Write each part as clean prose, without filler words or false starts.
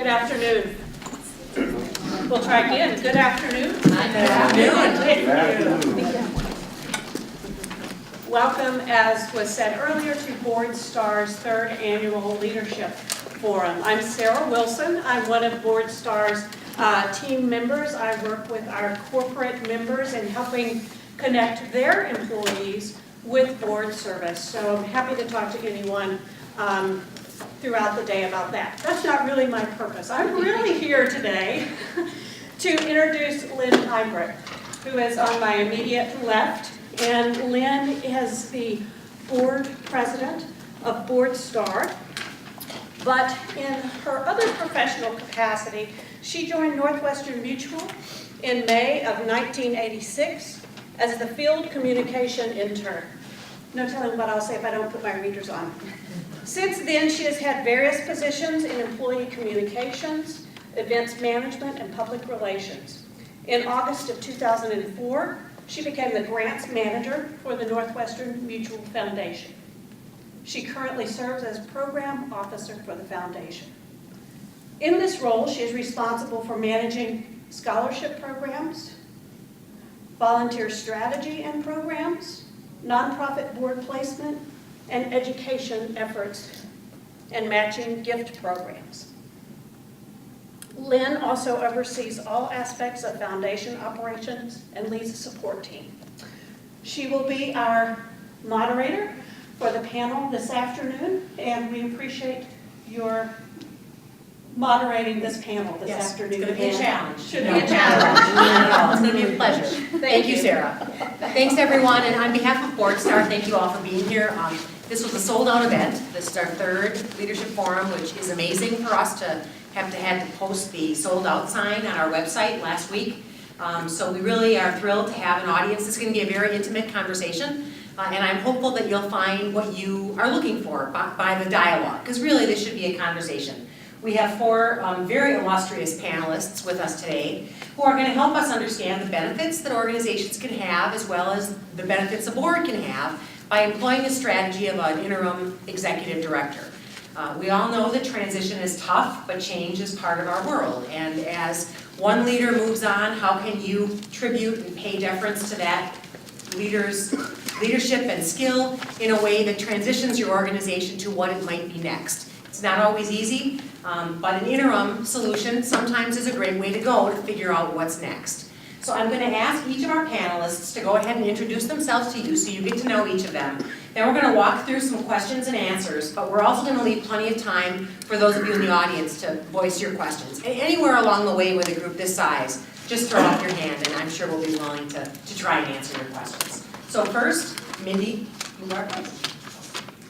afternoon. We'll try again. Good afternoon. Good afternoon. Welcome, as was said earlier, to Boardstar's third annual leadership forum. I'm Sarah Wilson. I'm one of Boardstar's team members. I work with our corporate members in helping connect their employees with board service. So I'm happy to talk to anyone throughout the day about that. That's not really my purpose. I'm really here today to introduce Lynn Hybrid, who is on my immediate left. And Lynn is the board president of Boardstar. But in her other professional capacity, she joined Northwestern Mutual in May of 1986 as the field communication intern. No telling what I'll say if I don't put my readers on. Since then, she has had various positions in employee communications, events management, and public relations. In August of 2004, she became the grants manager for the Northwestern Mutual Foundation. She currently serves as program officer for the foundation. In this role, she is responsible for managing scholarship programs, volunteer strategy and programs, nonprofit board placement, and education efforts, and matching gift programs. Lynn also oversees all aspects of foundation operations and leads a support team. She will be our moderator for the panel this afternoon, and we appreciate your moderating this panel this afternoon. It's going to be a challenge. Should be a challenge. It's going to be a pleasure. Thank you, Sarah. Thanks, everyone. And on behalf of Boardstar, thank you all for being here. This was a sold-out event. This is our third leadership forum, which is amazing for us to have to post the sold-out sign on our website last week. So we really are thrilled to have an audience. This is going to be a very intimate conversation. And I'm hopeful that you'll find what you are looking for by the dialogue, because really this should be a conversation. We have four very illustrious panelists with us today who are going to help us understand the benefits that organizations can have, as well as the benefits a board can have by employing a strategy of an interim executive director. We all know that transition is tough, but change is part of our world. And as one leader moves on, how can you tribute and pay deference to that leader's leadership and skill in a way that transitions your organization to what it might be next? It's not always easy, but an interim solution sometimes is a great way to go to figure out what's next. So I'm going to ask each of our panelists to go ahead and introduce themselves to you so you get to know each of them. Then we're going to walk through some questions and answers, but we're also going to leave plenty of time for those of you in the audience to voice your questions. And anywhere along the way with a group this size, just throw up your hand and I'm sure we'll be willing to try and answer your questions. So first, Mindy.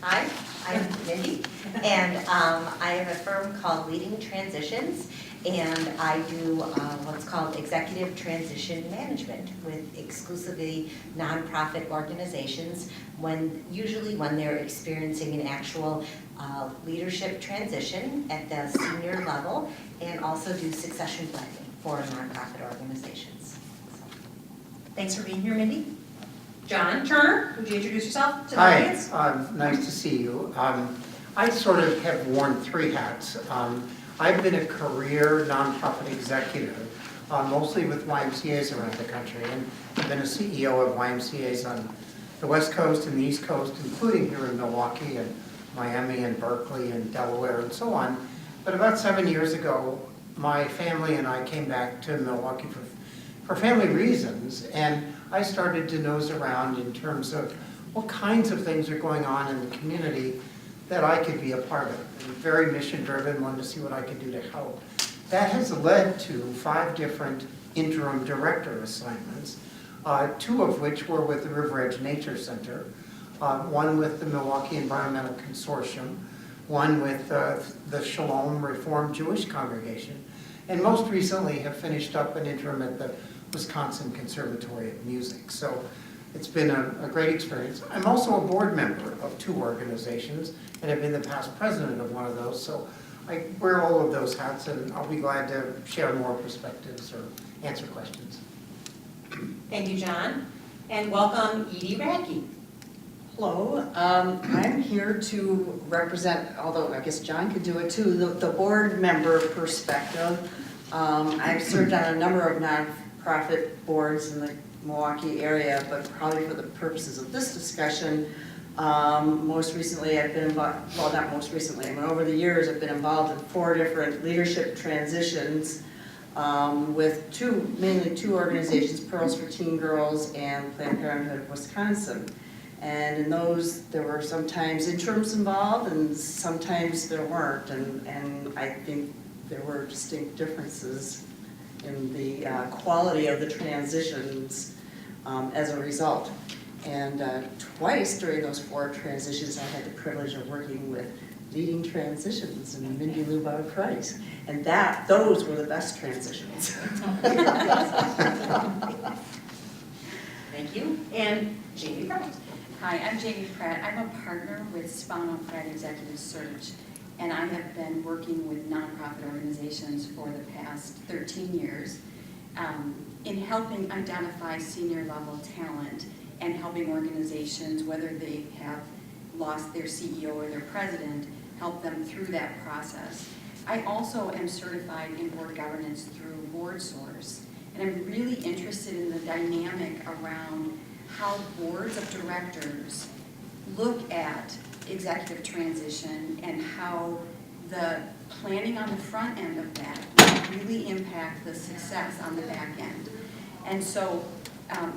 Hi, I'm Mindy, and I have a firm called Leading Transitions, and I do what's called executive transition management with exclusively nonprofit organizations usually when they're experiencing an actual leadership transition at the senior level, and also do succession planning for nonprofit organizations. Thanks for being here, Mindy. John Turner, would you introduce yourself to the audience? Hi, nice to see you. I sort of have worn three hats. I've been a career nonprofit executive, mostly with YMCAs around the country, and I've been a CEO of YMCAs on the West Coast and the East Coast, including here in Milwaukee and Miami and Berkeley and Delaware and so on. But about 7 years ago, my family and I came back to Milwaukee for family reasons, and I started to nose around in terms of what kinds of things are going on in the community that I could be a part of. I'm very mission-driven, wanted to see what I could do to help. That has led to 5 different interim director assignments, 2 of which were with the River Edge Nature Center, 1 with the Milwaukee Environmental Consortium, 1 with the Shalom Reformed Jewish Congregation, and most recently have finished up an interim at the Wisconsin Conservatory of Music. So it's been a great experience. I'm also a board member of 2 organizations, and have been the past president of one of those. So I wear all of those hats, and I'll be glad to share more perspectives or answer questions. Thank you, John. And welcome, Edie Radke. Hello, I'm here to represent, although I guess John could do it too, the board member perspective. I've served on a number of nonprofit boards in the Milwaukee area, but probably for the purposes of this discussion, most recently I've been involved, well, not most recently, I mean, over the years I've been involved in 4 different leadership transitions with mainly two organizations, Pearls for Teen Girls and Planned Parenthood of Wisconsin. And in those, there were sometimes interims involved and sometimes there weren't. And I think there were distinct differences in the quality of the transitions as a result. And twice during those 4 transitions, I had the privilege of working with Leading Transitions and Mindy Lubow Price. And those were the best transitions. Thank you. And Jamie Pratt. Hi, I'm Jamie Pratt. I'm a partner with Spano Pratt Executive Search, and I have been working with nonprofit organizations for the past 13 years in helping identify senior level talent and helping organizations, whether they have lost their CEO or their president, help them through that process. I also am certified in board governance through Boardstar, and I'm really interested in the dynamic around how boards of directors look at executive transition and how the planning on the front end of that will really impact the success on the back end. And so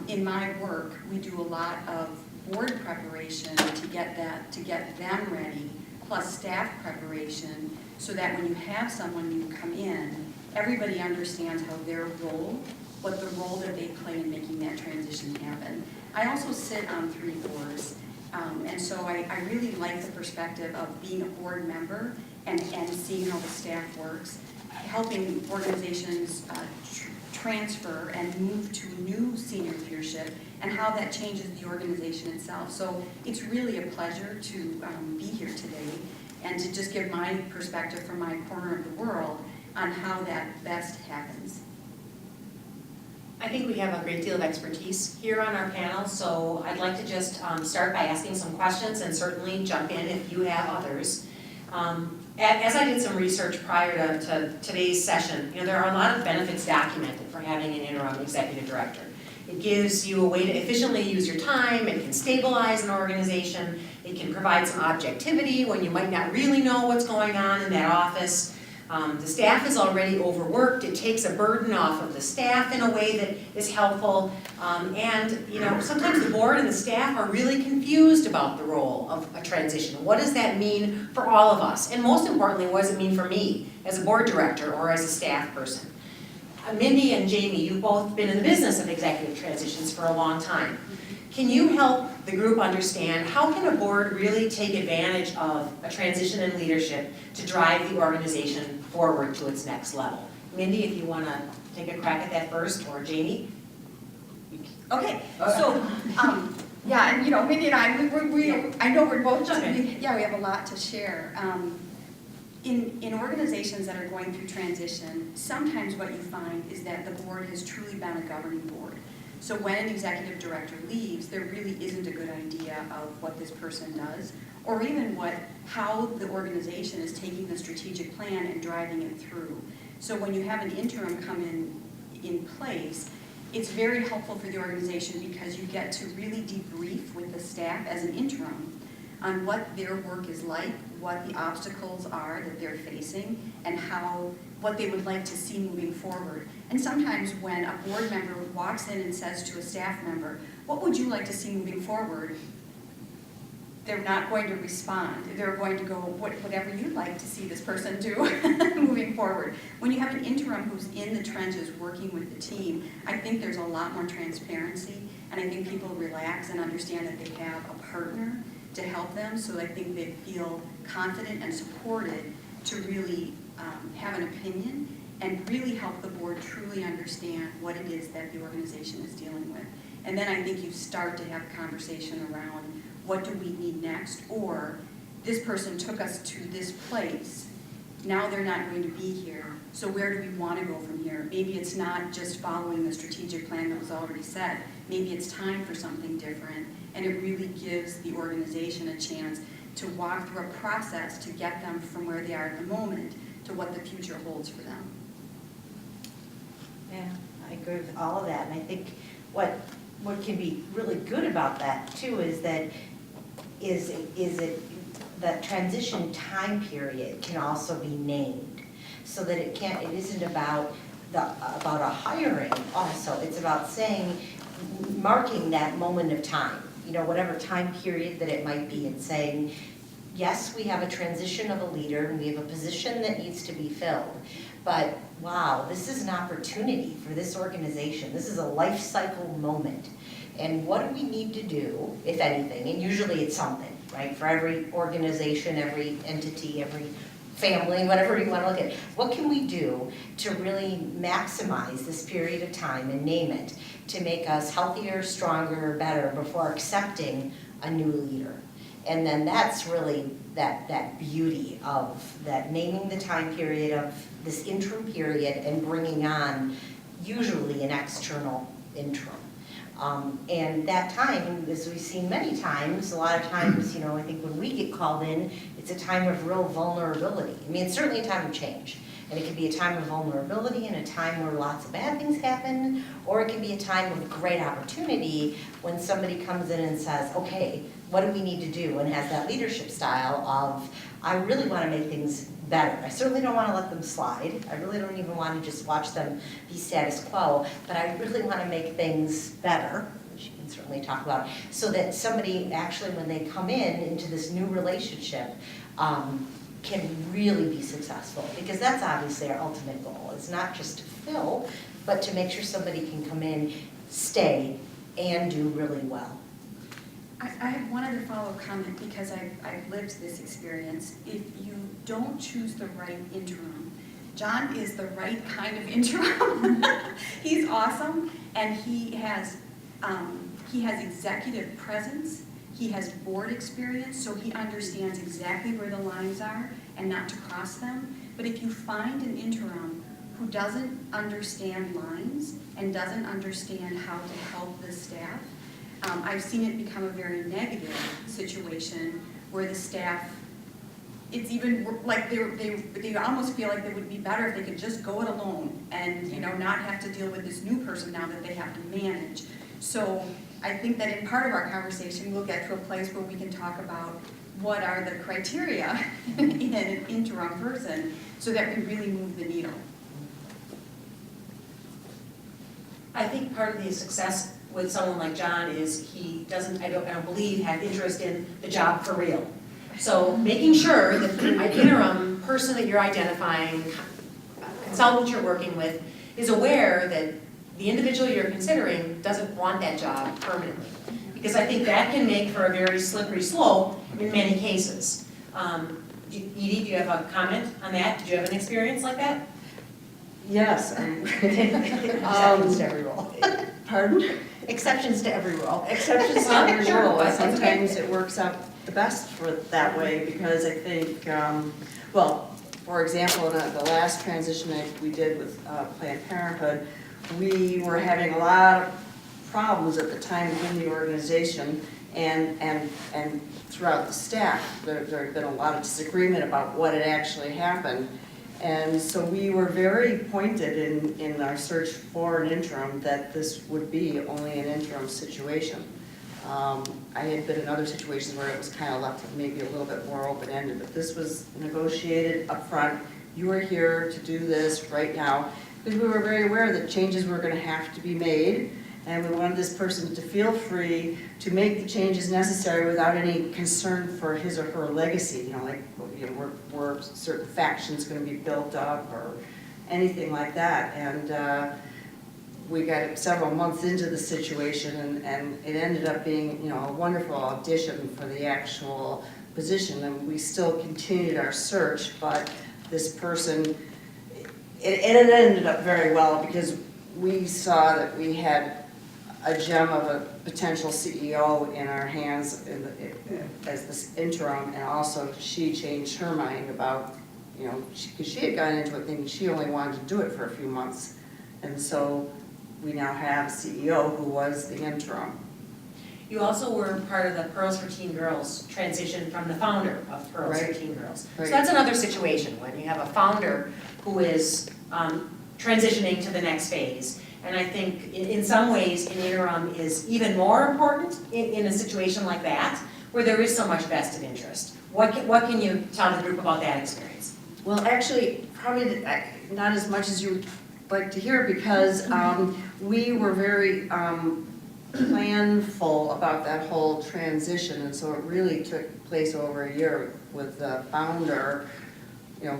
in my work, we do a lot of board preparation to get them ready, plus staff preparation, so that when you have someone new come in, everybody understands how their role, what the role that they play in making that transition happen. I also sit on 3 boards, and so I really like the perspective of being a board member and seeing how the staff works, helping organizations transfer and move to new senior leadership, and how that changes the organization itself. So it's really a pleasure to be here today and to just give my perspective from my corner of the world on how that best happens. I think we have a great deal of expertise here on our panel, so I'd like to just start by asking some questions and certainly jump in if you have others. As I did some research prior to today's session, there are a lot of benefits documented for having an interim executive director. It gives you a way to efficiently use your time, it can stabilize an organization, it can provide some objectivity when you might not really know what's going on in that office. The staff is already overworked. It takes a burden off of the staff in a way that is helpful. And sometimes the board and the staff are really confused about the role of a transition. What does that mean for all of us? And most importantly, what does it mean for me as a board director or as a staff person? Mindy and Jamie, you've both been in the business of executive transitions for a long time. Can you help the group understand how can a board really take advantage of a transition in leadership to drive the organization forward to its next level? Mindy, if you want to take a crack at that first, or Jamie? Okay, so, yeah, and Mindy and I know we're both, we have a lot to share. In organizations that are going through transition, sometimes what you find is that the board has truly been a governing board. So when an executive director leaves, there really isn't a good idea of what this person does, or even how the organization is taking the strategic plan and driving it through. So when you have an interim come in place, it's very helpful for the organization because you get to really debrief with the staff as an interim on what their work is like, what the obstacles are that they're facing, and what they would like to see moving forward. And sometimes when a board member walks in and says to a staff member, what would you like to see moving forward? They're not going to respond. They're going to go, whatever you'd like to see this person do moving forward. When you have an interim who's in the trenches working with the team, I think there's a lot more transparency, and I think people relax and understand that they have a partner to help them, so I think they feel confident and supported to really have an opinion and really help the board truly understand what it is that the organization is dealing with. And then I think you start to have a conversation around what do we need next, or this person took us to this place, now they're not going to be here, So where do we want to go from here? Maybe it's not just following the strategic plan that was already set. Maybe it's time for something different, and it really gives the organization a chance to walk through a process to get them from where they are at the moment to what the future holds for them. Yeah, I agree with all of that, and I think what can be really good about that too is that that transition time period can also be named, so that it isn't about a hiring also, it's about saying, marking that moment of time, whatever time period that it might be, and saying, yes, we have a transition of a leader, and we have a position that needs to be filled, but wow, this is an opportunity for this organization. This is a life cycle moment. And what do we need to do, if anything, and usually it's something, right? For every organization, every entity, every family, whatever you want to look at, what can we do to really maximize this period of time and name it, to make us healthier, stronger, better before accepting a new leader? And then that's really that beauty of that, naming the time period of this interim period and bringing on usually an external interim. And that time, as we've seen many times, a lot of times, I think when we get called in, it's a time of real vulnerability. I mean, it's certainly a time of change. And it can be a time of vulnerability and a time where lots of bad things happen, or it can be a time of great opportunity when somebody comes in and says, okay, what do we need to do? And has that leadership style of, I really want to make things better. I certainly don't want to let them slide. I really don't even want to just watch them be status quo, but I really want to make things better, which you can certainly talk about, so that somebody actually, when they come into this new relationship, can really be successful, because that's obviously our ultimate goal. It's not just to fill, but to make sure somebody can come in, stay, and do really well. I wanted to follow a comment because I've lived this experience. If you don't choose the right interim, John is the right kind of interim. He's awesome, and he has executive presence. He has board experience, so he understands exactly where the lines are and not to cross them. But if you find an interim who doesn't understand lines and doesn't understand how to help the staff, I've seen it become a very negative situation where the staff, it's even like they almost feel like it would be better if they could just go it alone and not have to deal with this new person now that they have to manage. So I think that in part of our conversation, we'll get to a place where we can talk about what are the criteria in an interim person so that we really move the needle. I think part of the success with someone like John is he doesn't, I don't believe, have interest in the job for real. So making sure that the interim person that you're identifying, consultant you're working with, is aware that the individual you're considering doesn't want that job permanently. Because I think that can make for a very slippery slope in many cases. Edie, do you have a comment on that? Did you have an experience like that? Yes. Exceptions to every rule. Pardon? Exceptions to every rule. Exceptions to every Sure. rule. Sometimes it works out the best for that way, because I think, well, for example, in the last transition that we did with Planned Parenthood, we were having a lot of problems at the time within the organization and throughout the staff. There had been a lot of disagreement about what had actually happened. And so we were very pointed in our search for an interim that this would be only an interim situation. I had been in other situations where it was kind of left maybe a little bit more open-ended, but this was negotiated up front. You are here to do this right now, because we were very aware that changes were going to have to be made, and we wanted this person to feel free to make the changes necessary without any concern for his or her legacy, were certain factions going to be built up or anything like that. And we got several months into the situation, and it ended up being, a wonderful audition for the actual position, and we still continued our search, but this person, it ended up very well, because we saw that we had a gem of a potential CEO in our hands as this interim, and also she changed her mind about, you know, because she had gone into it thinking she only wanted to do it for a few months. And so we now have a CEO who was the interim. You also were part of the Pearls for Teen Girls transition from the founder of Pearls for Right. Teen Girls. Right. So that's another situation when you have a founder who is transitioning to the next phase. And I think in some ways, an interim is even more important in a situation like that, where there is so much vested interest. What can you tell the group about that experience? Well, actually, probably not as much as you would like to hear, because we were very planful about that whole transition, and so it really took place over a year with the founder, you know,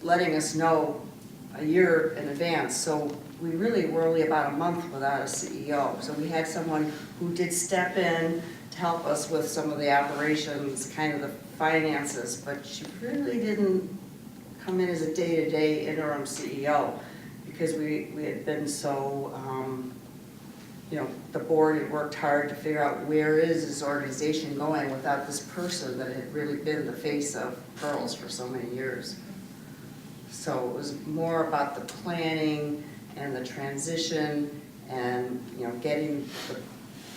letting us know a year in advance. So we really were only about a month without a CEO. So we had someone who did step in to help us with some of the operations, kind of the finances, but she really didn't come in as a day-to-day interim CEO, because we had been so, you know, the board had worked hard to figure out where is this organization going without this person that had really been the face of Pearls for so many years. So it was more about the planning and the transition and, you know, getting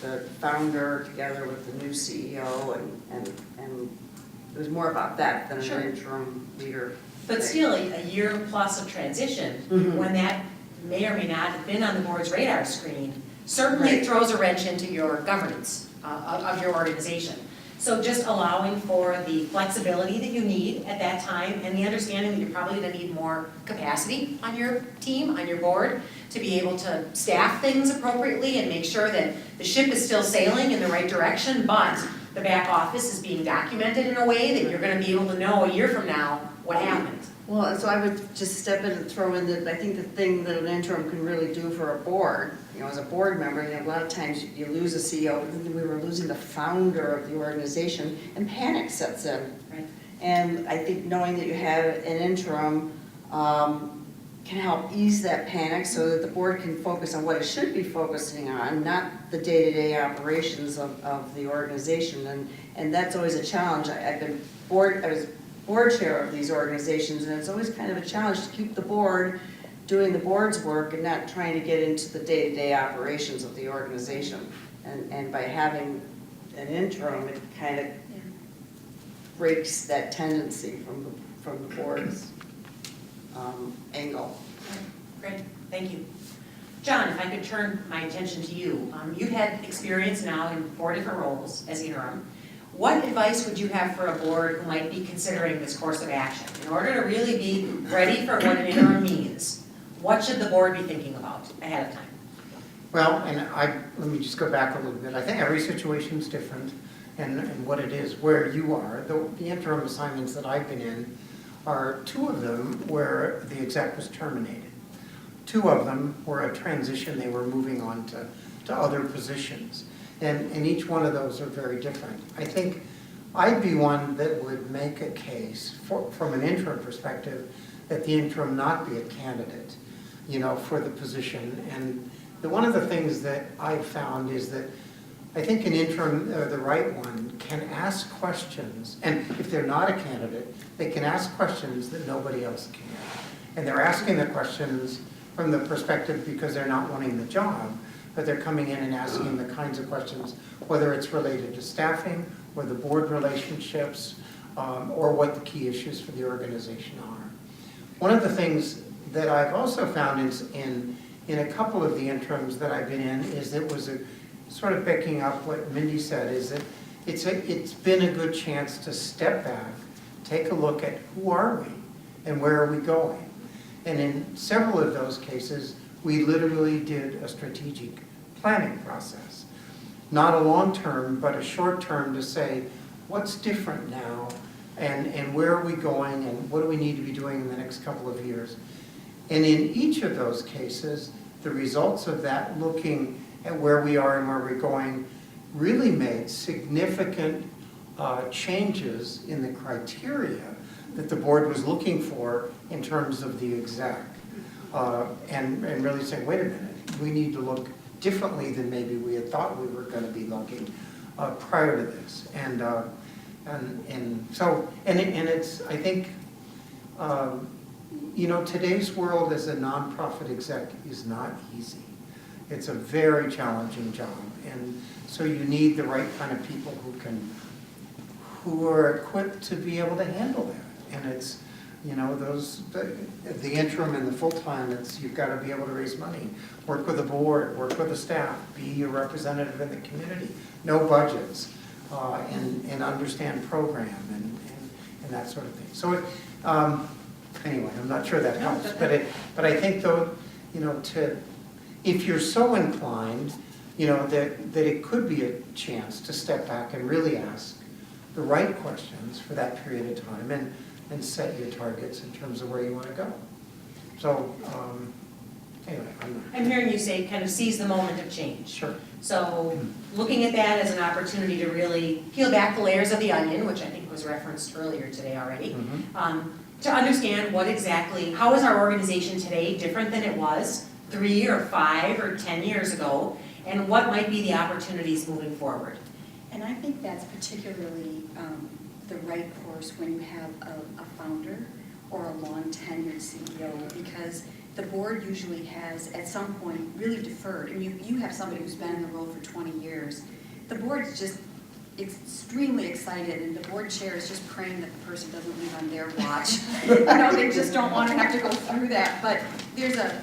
the founder together with the new CEO, and it was more about that than Sure. an interim leader. But still, a year plus of transition, Mhm. when that may or may not have been on the board's radar screen, certainly Right. throws a wrench into your governance of your organization. So just allowing for the flexibility that you need at that time, and the understanding that you're probably gonna need more capacity on your team, on your board, to be able to staff things appropriately and make sure that the ship is still sailing in the right direction, but the back office is being documented in a way that you're gonna be able to know a year from now what happened. Well, and so I would just step in and throw in that I think the thing that an interim can really do for a board, you know, as a board member, you know, a lot of times you lose a CEO, but then we were losing the founder of the organization, and panic sets in. Right. And I think knowing that you have an interim can help ease that panic so that the board can focus on what it should be focusing on, not the day-to-day operations of the organization. And that's always a challenge. I was board chair of these organizations, and it's always kind of a challenge to keep the board doing the board's work and not trying to get into the day-to-day operations of the organization. And by having an interim, it kind of breaks that tendency from the board's angle. Great, thank you. John, if I could turn my attention to you. You've had experience now in 4 different roles as interim. What advice would you have for a board who might be considering this course of action? In order to really be ready for what an interim means, what should the board be thinking about ahead of time? Well, and let me just go back a little bit. I think every situation is different, and what it is, where you are. The interim assignments that I've been in are 2 of them where the exec was terminated. 2 of them were a transition, they were moving on to other positions. And each one of those are very different. I think I'd be one that would make a case from an interim perspective that the interim not be a candidate, you know, for the position. And one of the things that I've found is that I think an interim, the right one, can ask questions, and if they're not a candidate, they can ask questions that nobody else can. And they're asking the questions from the perspective because they're not wanting the job, but they're coming in and asking the kinds of questions, whether it's related to staffing, or the board relationships, or what the key issues for the organization are. One of the things that I've also found is in a couple of the interims that I've been in is it was a sort of picking up what Mindy said, is that it's been a good chance to step back, take a look at who are we and where are we going. And in several of those cases, we literally did a strategic planning process. Not a long-term, but a short-term to say, what's different now, and where are we going, and what do we need to be doing in the next couple of years. And in each of those cases, the results of that, looking at where we are and where we're going, really made significant changes in the criteria that the board was looking for in terms of the exec. And really saying, wait a minute, we need to look differently than maybe we had thought we were going to be looking prior to this. And so it's, I think Today's world as a nonprofit exec is not easy. It's a very challenging job, and so you need the right kind of people who are equipped to be able to handle that. And it's, the interim and the full-time, you've got to be able to raise money, work with the board, work with the staff, be a representative in the community, know budgets, and understand program and that sort of thing. So anyway, I'm not sure that helps, but I think though, if you're so inclined, that it could be a chance to step back and really ask the right questions for that period of time and set your targets in terms of where you want to go. So anyway, I'm hearing you say kind of seize the moment of change. Sure. So looking at that as an opportunity to really peel back the layers of the onion, which I think was referenced earlier today already, to understand how is our organization today different than it was 3 or 5 or 10 years ago, and what might be the opportunities moving forward. And I think that's particularly the right course when you have a founder or a long-tenured CEO, because the board usually has, at some point, really deferred. And you have somebody who's been in the role for 20 years. The board's just extremely excited, and the board chair is just praying that the person doesn't leave on their watch. They just don't want to have to go through that. But there's a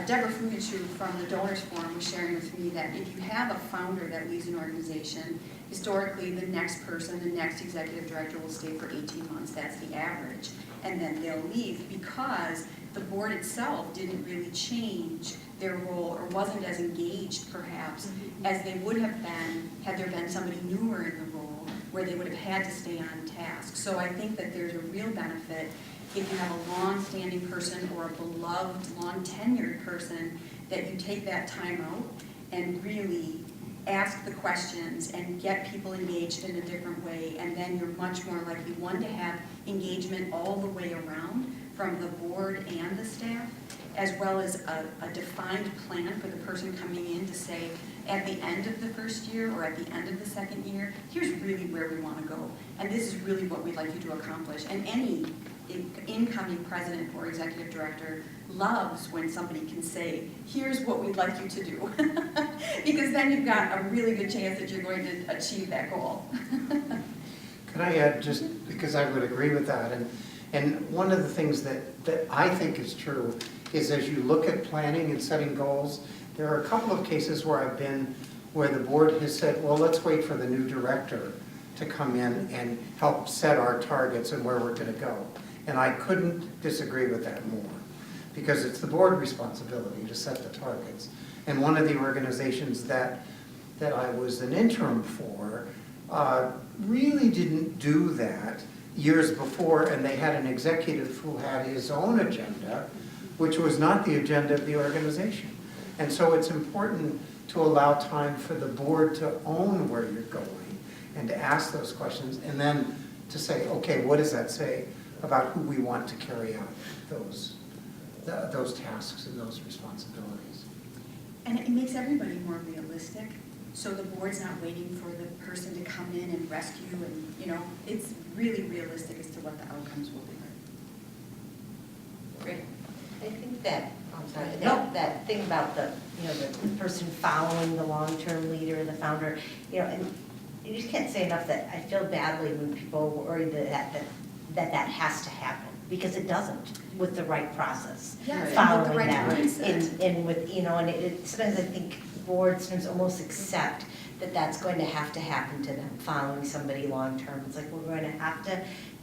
Deborah Fugachu from the Donors Forum was sharing with me that if you have a founder that leaves an organization, historically the next executive director will stay for 18 months. That's the average. And then they'll leave because the board itself didn't really change their role or wasn't as engaged perhaps as they would have been had there been somebody newer in the role where they would have had to stay on task. So I think that there's a real benefit if you have a long-standing person or a beloved, long-tenured person that you take that time out and really ask the questions and get people engaged in a different way, and then you're much more likely, one, to have engagement all the way around from the board and the staff, as well as a defined plan for the person coming in to say, at the end of the first year or at the end of the second year, here's really where we want to go, and this is really what we'd like you to accomplish. And any incoming president or executive director loves when somebody can say, here's what we'd like you to do, because then you've got a really good chance that you're going to achieve that goal. Could I add, just because I would agree with that, and one of the things that I think is true is as you look at planning and setting goals, there are a couple of cases where I've been where the board has said, well, let's wait for the new director to come in and help set our targets and where we're going to go. And I couldn't disagree with that more, because it's the board responsibility to set the targets. And one of the organizations that I was an interim for really didn't do that years before, and they had an executive who had his own agenda, which was not the agenda of the organization. And so it's important to allow time for the board to own where you're going and to ask those questions, and then to say, okay, what does that say about who we want to carry out those tasks and those responsibilities. And it makes everybody more realistic, so the board's not waiting for the person to come in and rescue, and it's really realistic as to what the outcomes will be. Great. I think that, that thing about the person following the long-term leader, the founder, and you just can't say enough that I feel badly when people worry that has to happen, because it doesn't with the right process. Yes, following with the right that, mindset. and with and sometimes I think boards sometimes almost accept that that's going to happen to them, following somebody long-term. It's like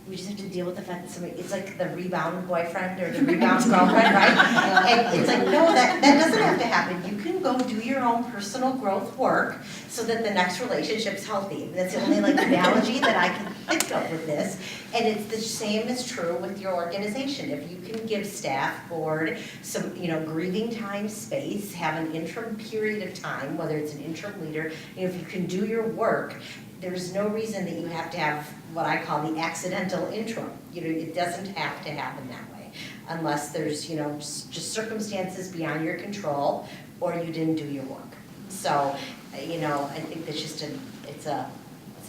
we just have to deal with the fact that somebody, it's like the rebound boyfriend or the rebound girlfriend, right? And it's like, no, that doesn't have to happen. You can go do your own personal growth work so that the next relationship's healthy. That's the only analogy that I can think of with this. And it's the same is true with your organization. If you can give staff, board, some, grieving time, space, have an interim period of time, whether it's an interim leader, if you can do your work, there's no reason that you have to have what I call the accidental interim. It doesn't have to happen that way, unless there's, just circumstances beyond your control, or you didn't do your work. So, I think that's just it's a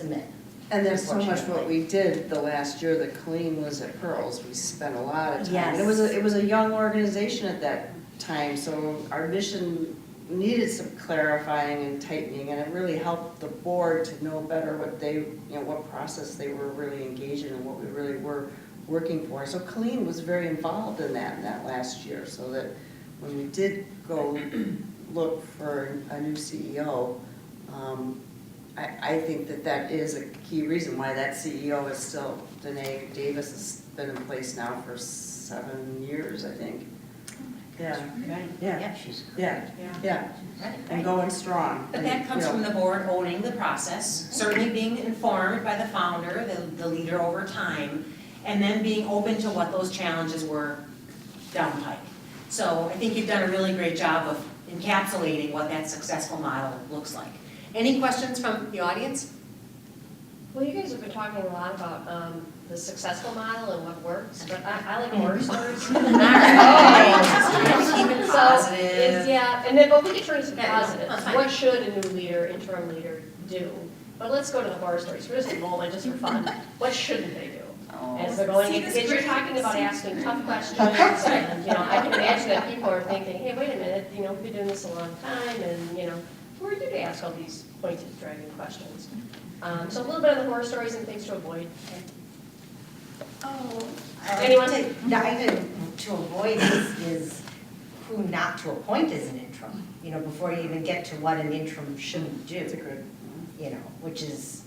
myth. And there's so much what unfortunately. we did the last year, the clean was at Pearls, we spent a lot of time. Yes. And it was a young organization at that time, so our mission needed some clarifying and tightening, and it really helped the board to know better what they, you know, what process they were really engaged in and what we really were working for. So Colleen was very involved in that last year, so that when we did go look for a new CEO, I think that is a key reason why that CEO is still, Danae Davis has been in place now for 7 years, I think. Yeah, Right. yeah, She's yeah, yeah, Right, and right. going strong. But that comes from the board owning the process, certainly being informed by the founder, the leader over time, and then being open to what those challenges were down the pike. So I think you've done a really great job of encapsulating what that successful model looks like. Any questions from the audience? Well, you guys have been talking a lot about the successful model and what works, but I like horror stories. All right. Keep it So, positive. yeah, and then, but we can turn to some Yeah, no, positives. that's fine. What should a new leader, interim leader, do? But let's go to the horror stories for just a moment, just for fun. What shouldn't they do? As they're going, because you're talking about asking tough questions, and, you know, I can imagine that people are thinking, hey, wait a minute, you know, we've been doing this a long time, and, you know, who are you to ask all these pointed, dragging questions? So a little bit on the horror stories and things to avoid. Oh. Anyone? To avoid is who not to appoint as an interim, you know, before you even get to what an interim shouldn't do. It's a good, You know, which is,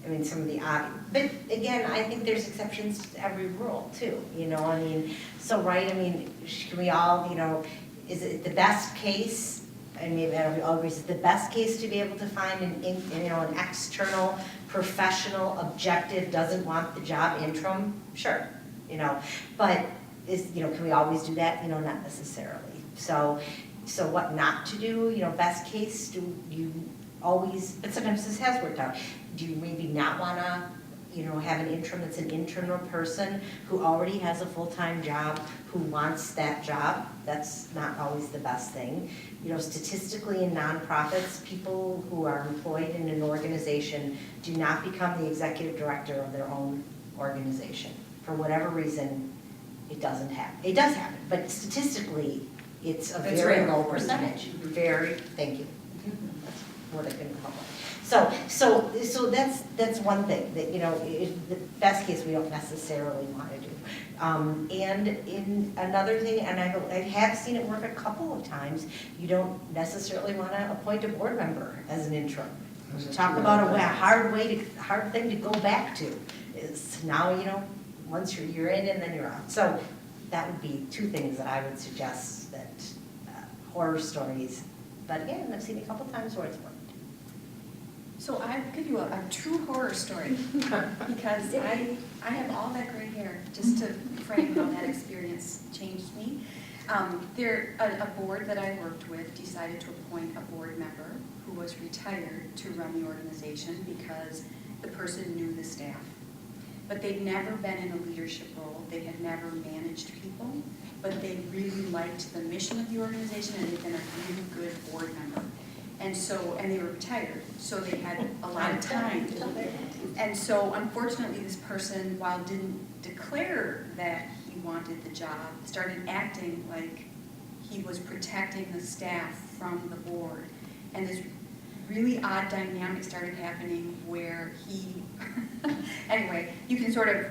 I mean, some of the odd, but again, I think there's exceptions to every rule too, you know, I mean, so, right, I mean, can we all, you know, is it the best case? And maybe everybody all agrees, is the best case to be able to find an external, professional, objective, doesn't want the job interim? Sure, you know, but can we always do that? You know, not necessarily. So what not to do, you know, best case, do you always, but sometimes this has worked out. Do you maybe not wanna, you know, have an interim that's an internal person who already has a full-time job, who wants that job? That's not always the best thing. You know, statistically in nonprofits, people who are employed in an organization do not become the executive director of their own organization. For whatever reason, it doesn't happen. It does happen, but statistically, it's a It's very rare. low percentage. Very, thank you. That's what I couldn't come up with. So that's one thing, that, you know, the best case we don't necessarily want to do. And in another thing, and I have seen it work a couple of times, you don't necessarily want to appoint a board member as an interim. Talk about a hard thing to go back to, is now, you know, once you're in and then you're out. So that would be two things that I would suggest, that horror stories. But again, I've seen a couple times where it's worked. So I'll give you a true horror story, because I have all that gray hair, just to frame how that experience changed me. A board that I worked with decided to appoint a board member who was retired to run the organization because the person knew the staff. But they'd never been in a leadership role, they had never managed people, but they really liked the mission of the organization and they'd been a really good board member. And they were retired, so they had a lot of time. And so unfortunately, this person, while didn't declare that he wanted the job, started acting like he was protecting the staff from the board. And this really odd dynamic started happening where anyway, you can sort of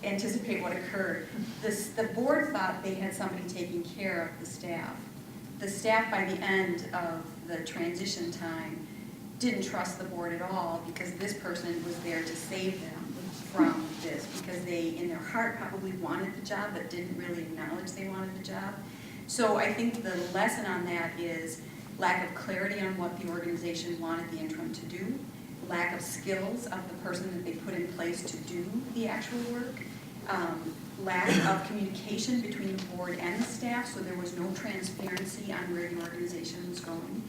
anticipate what occurred. The board thought they had somebody taking care of the staff. The staff, by the end of the transition time, didn't trust the board at all, because this person was there to save them from this, because they, in their heart, probably wanted the job, but didn't really acknowledge they wanted the job. So I think the lesson on that is lack of clarity on what the organization wanted the interim to do, lack of skills of the person that they put in place to do the actual work, lack of communication between the board and the staff, so there was no transparency on where the organization was going.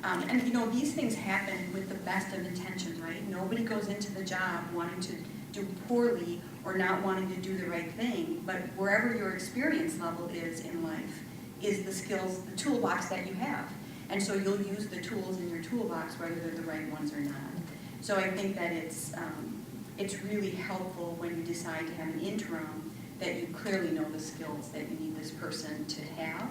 And you know, these things happen with the best of intention, right? Nobody goes into the job wanting to do poorly or not wanting to do the right thing, but wherever your experience level is in life is the skills, the toolbox that you have. And so you'll use the tools in your toolbox, whether they're the right ones or not. So I think that it's it's really helpful when you decide to have an interim that you clearly know the skills that you need this person to have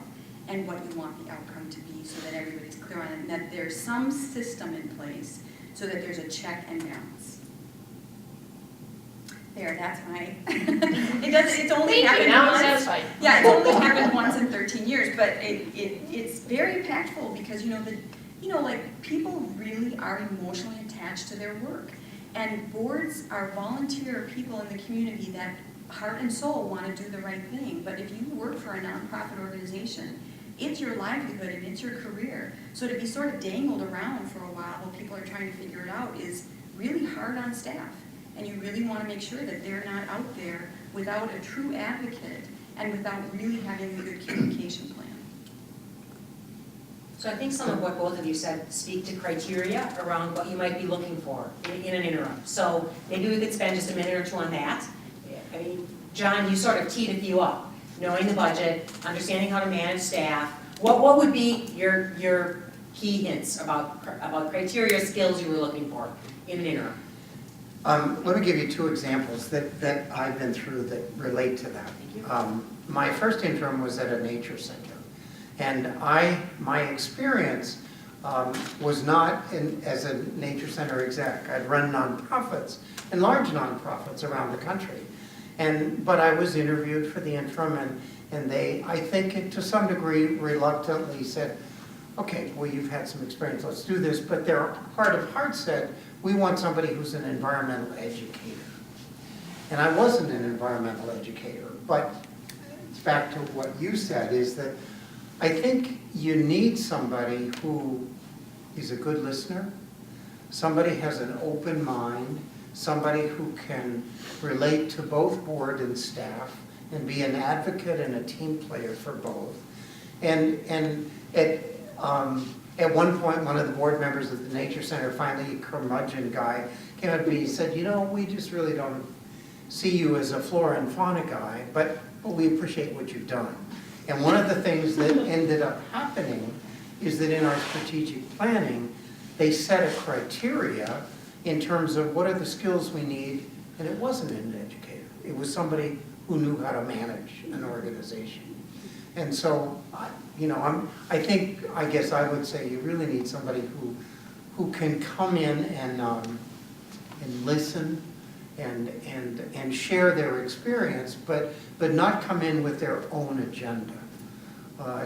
and what you want the outcome to be so that everybody's clear on it and that there's some system in place so that there's a check and balance. There, that's my, it's only Thank you, happened now I'm once. satisfied. Yeah, it's only happened once in 13 years, but it's very impactful because, like, people really are emotionally attached to their work. And boards are volunteer people in the community that heart and soul want to do the right thing. But if you work for a nonprofit organization, it's your livelihood and it's your career. So to be sort of dangled around for a while while people are trying to figure it out is really hard on staff. And you really want to make sure that they're not out there without a true advocate and without really having a good communication plan. So I think some of what both of you said speak to criteria around what you might be looking for in an interim. So maybe we could spend just a minute or two on that. I mean, John, you sort of teed a few up. Knowing the budget, understanding how to manage staff. What would be your key hints about criteria, skills you were looking for in an interim? Let me give you two examples that I've been through that relate to that. My first interim was at a nature center. And my experience was not as a nature center exec. I'd run nonprofits and large nonprofits around the country. But I was interviewed for the interim and they, I think to some degree, reluctantly said, okay, well, you've had some experience, let's do this. But their heart of hearts said, we want somebody who's an environmental educator. And I wasn't an environmental educator, but it's back to what you said, is that I think you need somebody who is a good listener, somebody has an open mind, somebody who can relate to both board and staff and be an advocate and a team player for both. And at one point, one of the board members of the Nature Center, finally a curmudgeon guy, came up to me and said, we just really don't see you as a flora and fauna guy, but we appreciate what you've done. And one of the things that ended up happening is that in our strategic planning, they set a criteria in terms of what are the skills we need, and it wasn't an educator. It was somebody who knew how to manage an organization. And so, I guess I would say you really need somebody who can come in and listen and share their experience, but not come in with their own agenda.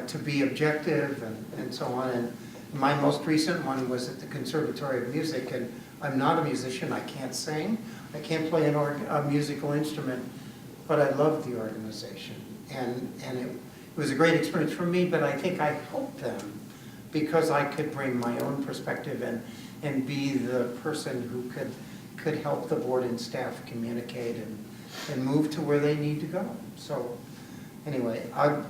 To be objective and so on. And my most recent one was at the Conservatory of Music, and I'm not a musician, I can't sing, I can't play a musical instrument, but I love the organization. And it was a great experience for me, but I think I helped them because I could bring my own perspective and be the person who could help the board and staff communicate and move to where they need to go. So anyway, I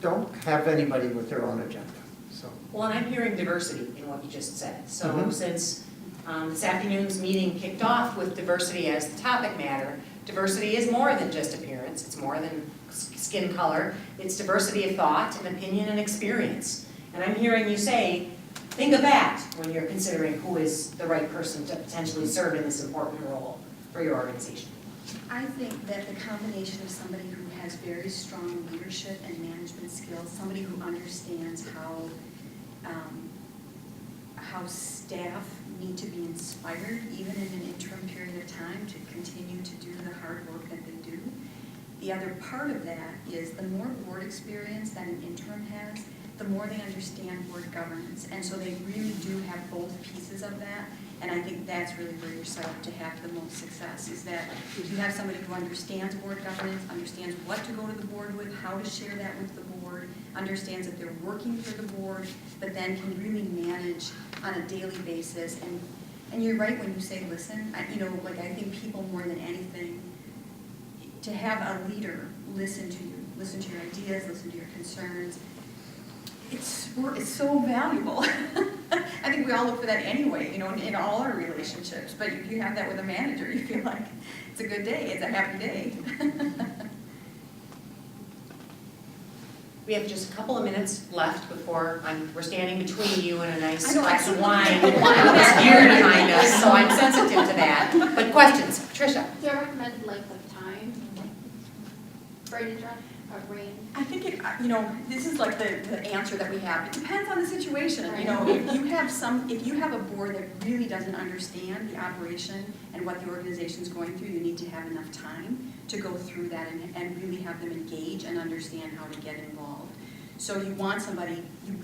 don't have anybody with their own agenda. So. Well, and I'm hearing diversity in what you just said. So since this afternoon's meeting kicked off with diversity as the topic matter, diversity is more than just appearance. It's more than skin color. It's diversity of thought and opinion and experience. And I'm hearing you say, think of that when you're considering who is the right person to potentially serve in this important role for your organization. I think that the combination of somebody who has very strong leadership and management skills, somebody who understands how staff need to be inspired, even in an interim period of time, to continue to do the hard work that they do. The other part of that is the more board experience that an interim has, the more they understand board governance. And so they really do have both pieces of that. And I think that's really where you're set up to have the most success, is that if you have somebody who understands board governance, understands what to go to the board with, how to share that with the board, understands that they're working for the board, but then can really manage on a daily basis. And you're right when you say listen. I think people more than anything, to have a leader listen to you, listen to your ideas, listen to your concerns, it's so valuable. I think we all look for that anyway, in all our relationships. But if you have that with a manager, you feel like it's a good day, it's a happy day. We have just a couple of minutes left before we're standing between you and a nice I know, glass of I- wine. It's here behind us, so I'm sensitive to that. But questions, Tricia? Do you recommend length of time for an interim, a range? I think it, this is like the answer that we have. It depends on the situation, if you have a board that really doesn't understand the operation and what the organization's going through, you need to have enough time to go through that and really have them engage and understand how to get involved. So you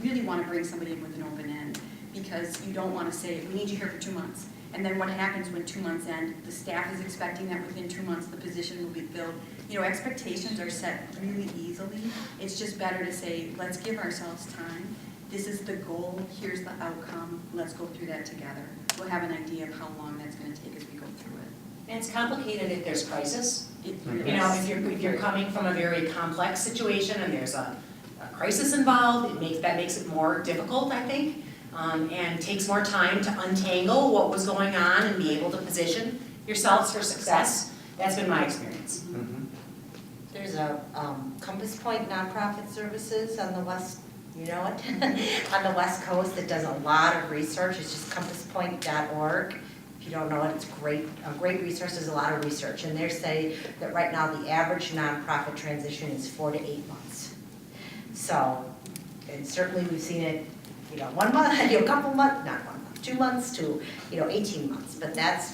really want to bring somebody in with an open end, because you don't want to say, we need you here for 2 months. And then what happens when 2 months end? The staff is expecting that within 2 months the position will be filled. Expectations are set really easily. It's just better to say, let's give ourselves time. This is the goal, here's the outcome, let's go through that together. We'll have an idea of how long that's going to take as we go through it. And it's complicated if there's crisis. It You really know, is. if you're coming from a very complex situation and there's a crisis involved, that makes it more difficult, I think, and takes more time to untangle what was going on and be able to position yourselves for success. That's been my experience. There's a Compass Point Nonprofit Services on the west, you know it, on the West Coast that does a lot of research. It's just compasspoint.org. If you don't know it, it's great. A great resource. There's a lot of research, and they say that right now the average nonprofit transition is 4 to 8 months. So, and certainly we've seen it, 1 month, a couple months, not 1 month, 2 months to 18 months. But that's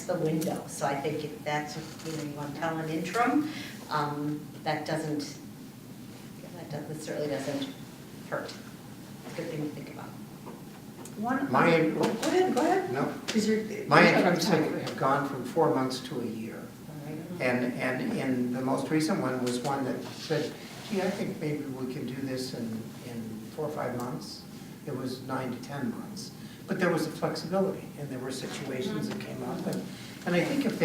the window. So I think if that's what you want to tell an interim, that certainly doesn't hurt. It's a good thing to think about. My, Go ahead. no, 'Cause you're. my interims have gone from 4 months to a year. And in the most recent one was one that said, gee, I think maybe we can do this in 4 or 5 months. It was 9 to 10 months. But there was a flexibility, and there were situations that came up. And I think if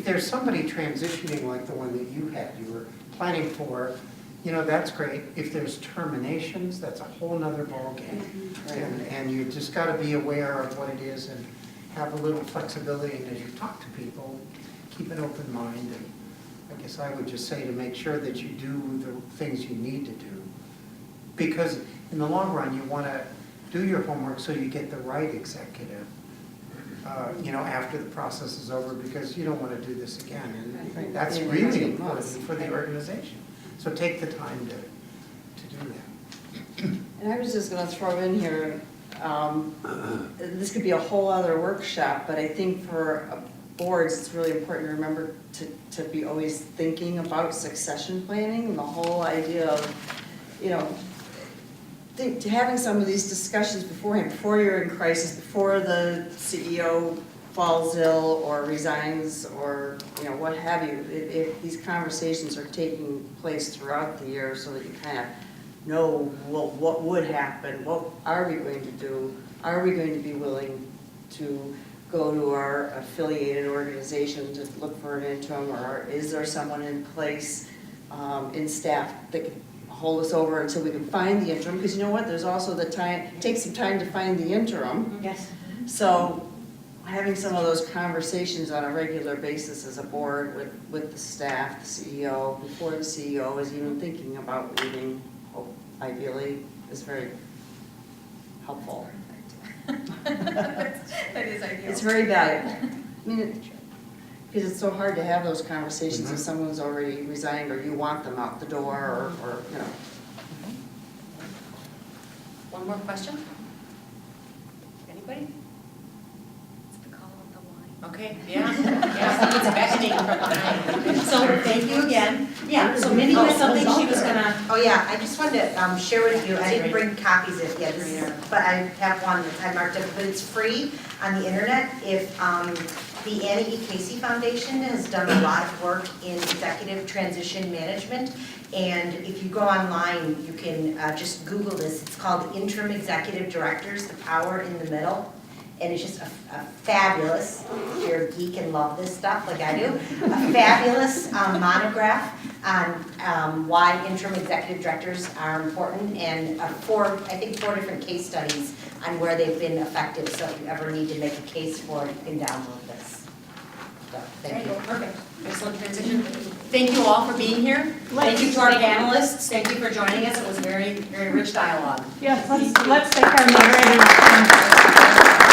there's somebody transitioning like the one that you had, you were planning for, that's great. If there's terminations, that's a whole nother ballgame. And you just got to be aware of what it is and have a little flexibility. And as you talk to people, keep an open mind. And I guess I would just say to make sure that you do the things you need to do. Because in the long run, you want to do your homework so you get the right executive, after the process is over, because you don't want to do this again. And that's really important for the organization. So take the time to do that. And I was just gonna throw in here, this could be a whole other workshop, but I think for boards, it's really important to remember to be always thinking about succession planning and the whole idea of, having some of these discussions beforehand, before you're in crisis, before the CEO falls ill or resigns or, what have you. If these conversations are taking place throughout the year so that you kind of know what would happen, what are we going to do? Are we going to be willing to go to our affiliated organization to look for an interim, or is there someone in place in staff that can hold us over until we can find the interim? Because you know what, there's also the time, it takes some time to find the interim. Yes. So having some of those conversations on a regular basis as a board with the staff, the CEO, before the CEO is even thinking about leaving, ideally, is very helpful. That is ideal. It's very valuable. I mean, because it's so hard to have those conversations if someone's already resigned or you want them out the door or. One more question? Anybody? It's the call of the wine. Okay, yeah, it's beckoning from behind. So thank you again. Yeah, so Mindy has something she was gonna. Oh, yeah, I just wanted to share with you, I didn't bring copies of yet, but I have one that I marked up, but it's free on the internet. If the Annie E. Casey Foundation has done a lot of work in executive transition management, and if you go online, you can just Google this. It's called Interim Executive Directors, The Power in the Middle. And it's just a fabulous, if you're a geek and love this stuff like I do, a fabulous monograph on why interim executive directors are important, and four different case studies on where they've been effective. So if you ever need to make a case for it, you can download this. So, thank you. Perfect. Excellent transition. Thank you all for being here. Thank you to our panelists. Thank you for joining us. It was a very, very rich dialogue. Yes, let's thank our moderator.